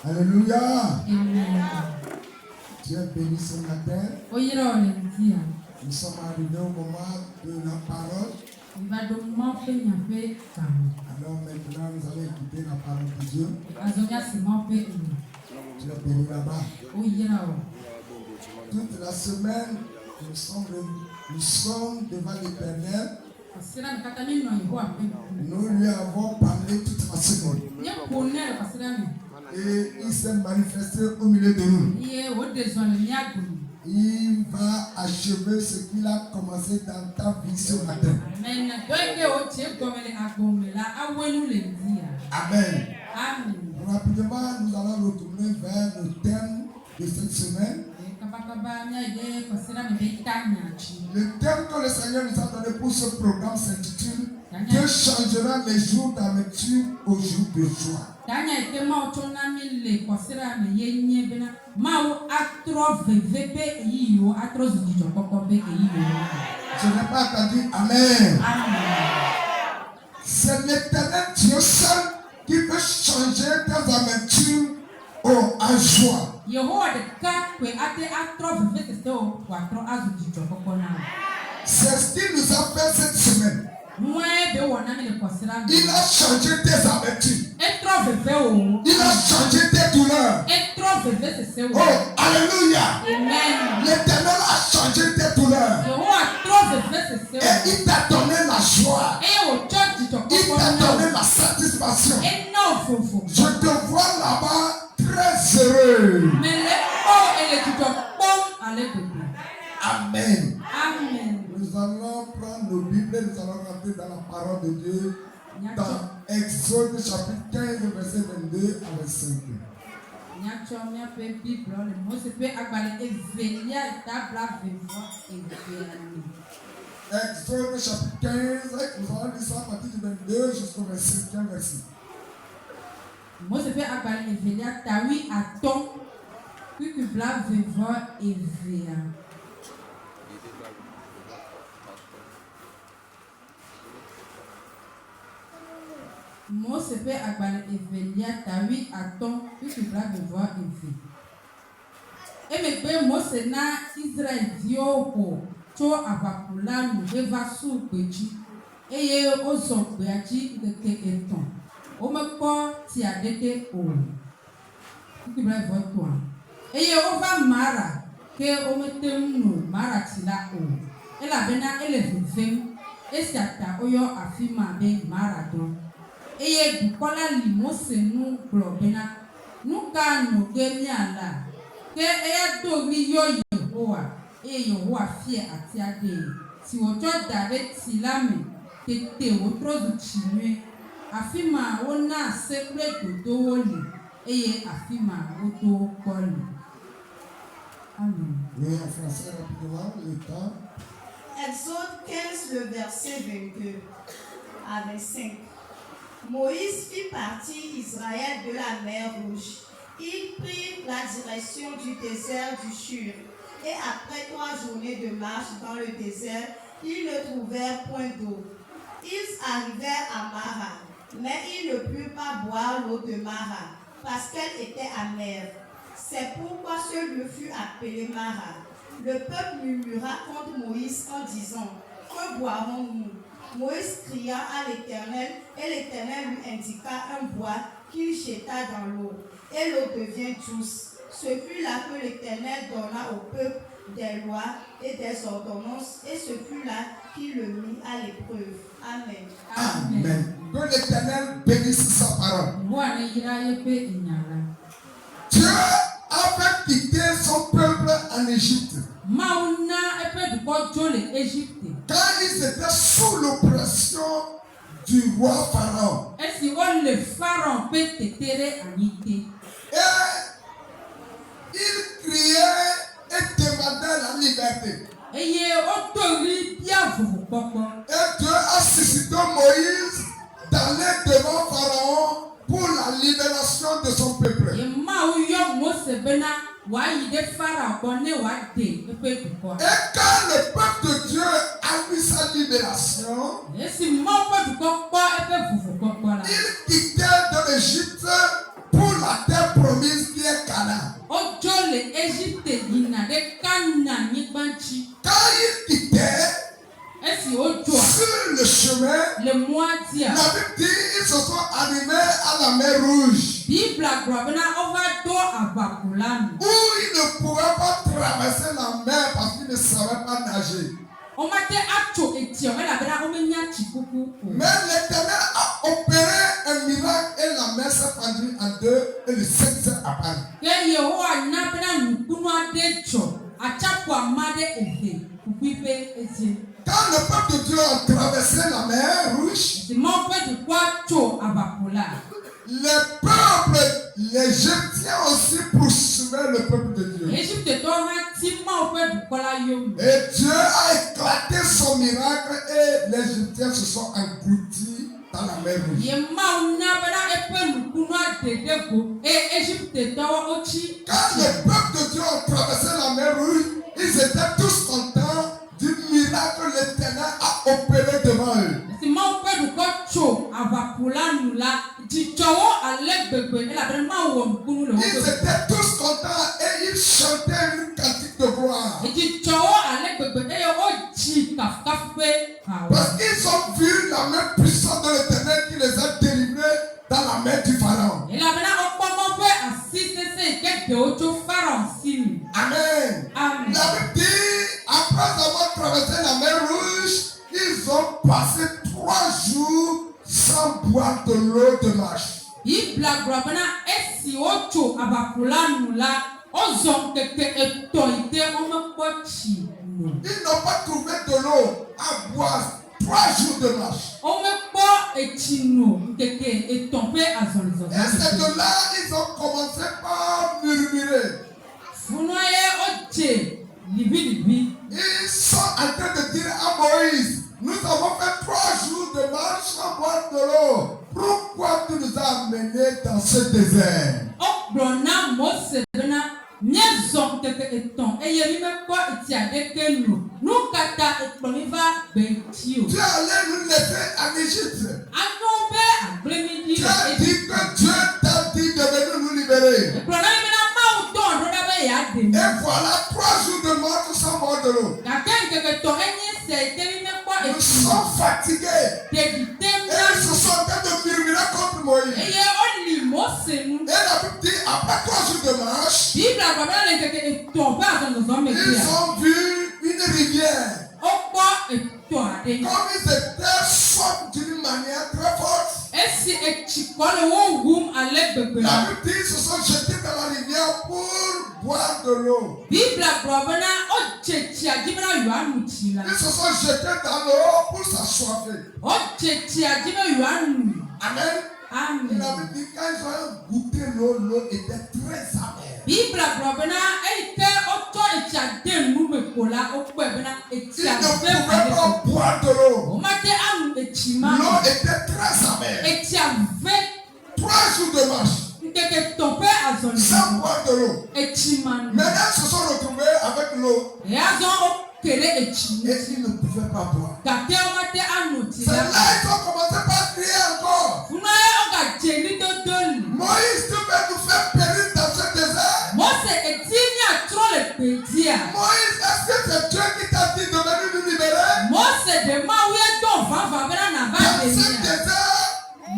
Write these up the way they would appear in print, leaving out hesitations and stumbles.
Alléluia. Amen. Dieu béni ce matin. Nous sommes arrivés au moment de la parole. Alors maintenant, nous allons écouter la parole de Dieu. Dieu béni là-bas. Toute la semaine, nous sommes devant l'Éternel. Nous lui avons parlé toute la semaine. Et il s'est manifesté au milieu de nous. Il va achever ce qu'il a commencé dans ta vie ce matin. Amen. Rapidement, nous allons retourner vers le thème de cette semaine. Le thème que le Seigneur nous a donné pour ce programme s'intitule Dieu changera les jours d'amertume aux jours de joie. Je n'ai pas entendu Amen. C'est l'Éternel Dieu seul qui peut changer tes amertumes à joie. C'est ce qu'il nous a fait cette semaine. Il a changé tes amertumes. Il a changé tes douleurs. Oh, alléluia. L'Éternel a changé tes douleurs. Et il t'a donné la joie. Il t'a donné la satisfaction. Je te vois là-bas très heureux. Amen. Nous allons prendre nos Bibles et nous allons rentrer dans la parole de Dieu dans Exode chapitre 15, verset 22 à 25. Exode chapitre 15, nous allons lire ça à partir du 22 jusqu'au 25e verset. Mose pe agbale evelia tawi atɔn kpikpla vevɔ eve. Emegbe Mose na Israelviwo ƒo tso aʋaƒula nu heva su gbe dzi eye wozɔ gbea dzi ŋkeke etɔ̃. Womekpɔ tia aɖeke o. Kpikpla vevɔ etɔ̃a. Eye wova Mara ke womete ŋu no Mara tsi la o. Elabena ele vevem. Esia ta woyɔ afi ma be Mara dɔ. Eye dukɔla li Mose nu gblɔ bena nu ka no ge miala ke eya do ɣli yɔ Yehowa eye Yehowa fia atia de si wòtsɔ da ɖe tsi la me tete wòtrɔ zu tsi nyuie afi ma wona ase kple dodowo li eye afi ma wodo kɔ li. Amen. Oui, en français rapidement, le temps. Exode 15, le verset 22 à 25. Moïse fit partir Israël de la mer Rouge. Ils prirent la direction du désert du Shur. Et après 3 journées de marche dans le désert, ils ne trouvèrent point d'eau. Ils arrivèrent à Mara, mais ils ne purent pas boire l'eau de Mara, parce qu'elle était amère. C'est pourquoi ce lieu fut appelé Mara. Le peuple murmura contre Moïse en disant: Que boirons-nous? Moïse cria à l'Éternel, et l'Éternel lui indiqua un bois qu'il jeta dans l'eau, et l'eau devient douce. Ce fut là que l'Éternel donna au peuple des lois et des ordonnances, et ce fut là qu'il le mit à l'épreuve. Amen. Amen. Que l'Éternel bénisse sa parole. Dieu a fait quitter son peuple en Égypte. Quand ils étaient sous l'oppression du roi Pharaon. Et il criait et demandait la liberté. Et Dieu a suscité Moïse d'aller devant Pharaon pour la libération de son peuple. Et quand le peuple de Dieu a vu sa libération, il quittait de l'Égypte pour la terre promise arrivé à la mer Rouge, où il ne pouvait pas traverser la mer parce qu'il ne savait pas nager. Mais l'Éternel a opéré un miracle et la mer s'est fendue en deux et le ciel s'est apparu. Quand le peuple de Dieu a traversé la mer Rouge, les peuples, les Égyptiens aussi poursuivaient le peuple de Dieu. Et Dieu a éclaté son miracle et les Égyptiens se sont engloutis dans la mer Rouge. Quand le peuple de Dieu a traversé la mer Rouge, ils étaient tous contents du miracle que l'Éternel a opéré devant eux. Ils étaient tous contents et ils chantaient une cantique de gloire. Parce qu'ils ont vu la main puissante de l'Éternel qui les a délivrés dans la main du Pharaon. Amen. La Bible dit, après avoir traversé la mer Rouge, ils ont passé 3 jours sans boire de l'eau de marche. Ils n'ont pas trouvé de l'eau à boire 3 jours de marche. Et c'est de là qu'ils ont commencé par murmurer. Ils sont en train de dire à Moïse, nous avons fait 3 jours de marche sans boire de l'eau. Pourquoi tu nous as amenés dans ce désert? Tu es allé nous laisser en Égypte. Tu as dit que Dieu t'a dit de venir nous libérer. Et voilà 3 jours de marche sans boire de l'eau. Nous sommes fatigués. Et ils se sont en train de murmurer contre Moïse. Et la Bible dit, après 3 jours de marche, ils ont vu une rivière. Comme ils étaient forts d'une manière très forte. La Bible dit, ils se sont jetés dans la rivière pour boire de l'eau. Ils se sont jetés dans l'eau pour s'assoiffer. Amen. Amen. La Bible dit, quand ils ont goûté l'eau, l'eau était très amère. Ils ne pouvaient pas boire de l'eau. L'eau était très amère. 3 jours de marche sans boire de l'eau. Maintenant, ils se sont retrouvés avec l'eau. Et ils ne pouvaient pas boire. C'est là qu'ils ont commencé par crier encore. Moïse, tu veux nous faire périr dans ce désert? Moïse, est-ce que c'est Dieu qui t'a dit de venir nous libérer? Dans ce désert,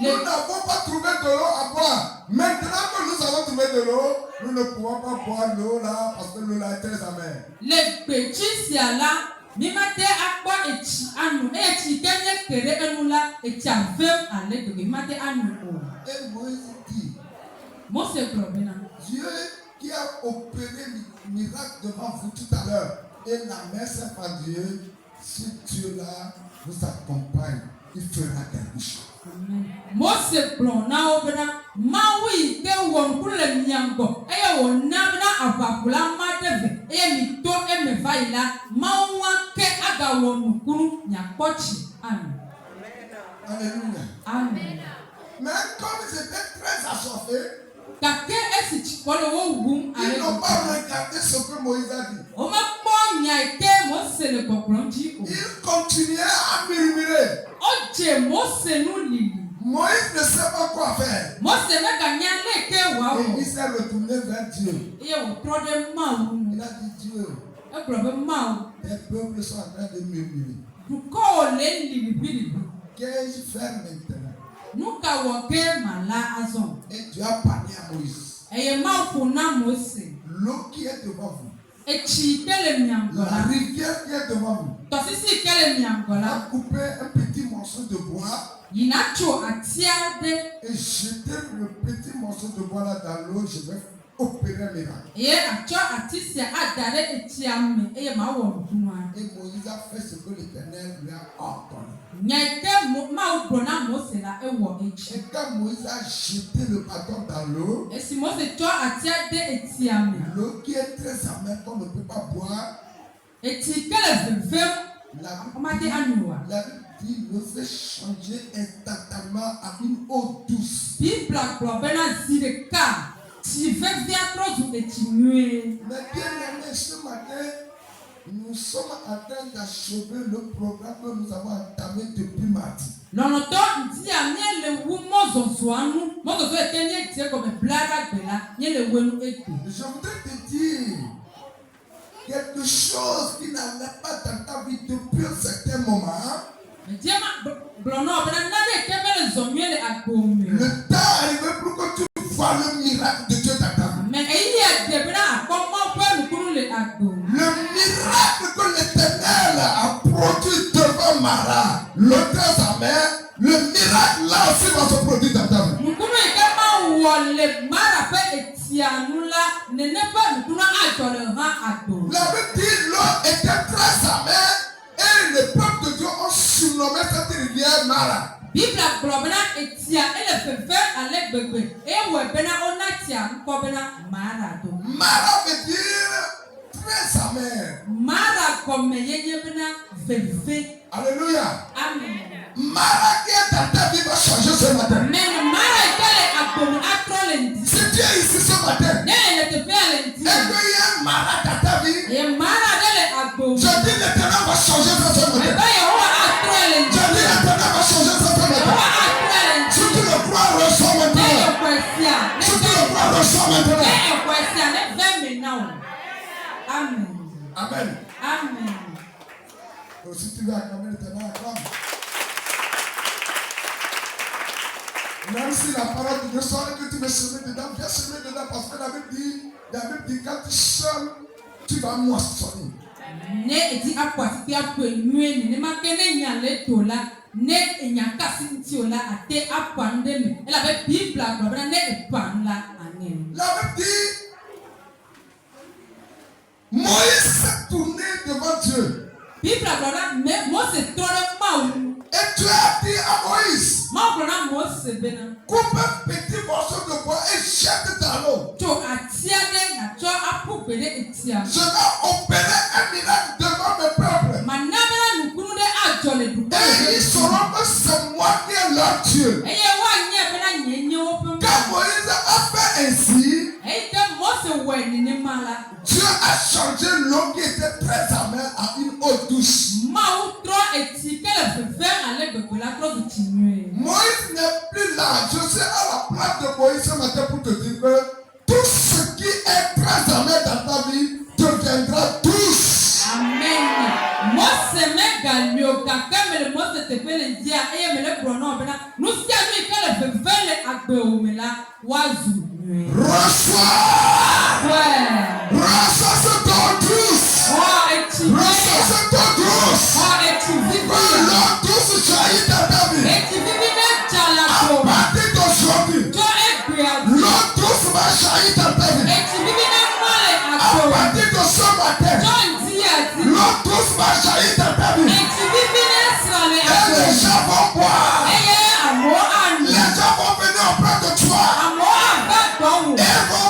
nous n'avons pas trouvé de l'eau à boire. Maintenant que nous avons trouvé de l'eau, nous ne pouvons pas boire l'eau là parce que l'eau là est très amère. Et Moïse dit, Dieu qui a opéré le miracle devant vous tout à l'heure, et la mer s'est fendue, si Dieu là vous accompagne, il fera quelque chose. Alléluia. Amen. Mais comme ils étaient très assoiffés, ils n'ont pas regardé ce que Moïse a dit. Ils continuaient à murmurer. Moïse ne sait pas quoi faire. Et il s'est retourné vers Dieu. Il a dit, Dieu, tes peuples sont en train de murmurer. Qu'ai-je faire maintenant? Et Dieu a parlé à Moïse. L'eau qui est devant vous, la rivière qui est devant vous, a coupé un petit morceau de bois et jeté le petit morceau de bois là dans l'eau. Je vais opérer un miracle. Et Moïse a fait ce que l'Éternel lui a ordonné. Et quand Moïse a jeté le bâton dans l'eau, l'eau qui est très amère qu'on ne peut pas boire, la Bible dit le fait changer instantanément à une eau douce. Mais bien aimé, ce matin, nous sommes en train d'achever le programme que nous avons entamé depuis mardi. Je voudrais te dire quelque chose qui n'allait pas dans ta vie depuis un certain moment. Le temps est arrivé pour que tu vois le miracle de Dieu dans ta vie. Le miracle que l'Éternel a produit devant Mara, le très amer, le miracle là aussi va se produire dans ta vie. La Bible dit l'eau était très amère et le peuple de Dieu ont surnommé cette rivière Mara. Mara veut dire très amer. Alléluia. Amen. Mara qui est dans ta vie va changer ce matin. Si tu es ici ce matin, et qu'il y a un Mara dans ta vie, je dis l'Éternel va changer ça ce matin. Je dis l'Éternel va changer ça ce matin. Si tu le crois, reçois maintenant. Si tu le crois, reçois maintenant. Amen. Amen. Amen. Donc, si tu veux acclamer l'Éternel, acclame. Même si la parole de Dieu sort et que tu veux semer dedans, viens semer dedans parce que la Bible dit quand tu sèmes, tu vas moissonner. La Bible dit Moïse s'est tourné devant Dieu. Et Dieu a dit à Moïse, coupe un petit morceau de bois et jette dans l'eau. Je vais opérer un miracle devant mes peuples. Et ils sauront que c'est moi qui est leur Dieu. Quand Moïse a fait ainsi, Dieu a changé l'eau qui était très amère à une eau douce. Moïse n'est plus là. Je suis à la place de Moïse ce matin pour te dire que tout ce qui est très amer dans ta vie deviendra douce. Amen. Reçois. Reçois ce don douce. Reçois ce don douce. L'eau douce jaillit dans ta vie. À partir d'aujourd'hui, l'eau douce va jaillir dans ta vie. À partir de ce matin, l'eau douce va jaillir dans ta vie. Et les gens vont boire. Les gens vont venir auprès de toi. Et vont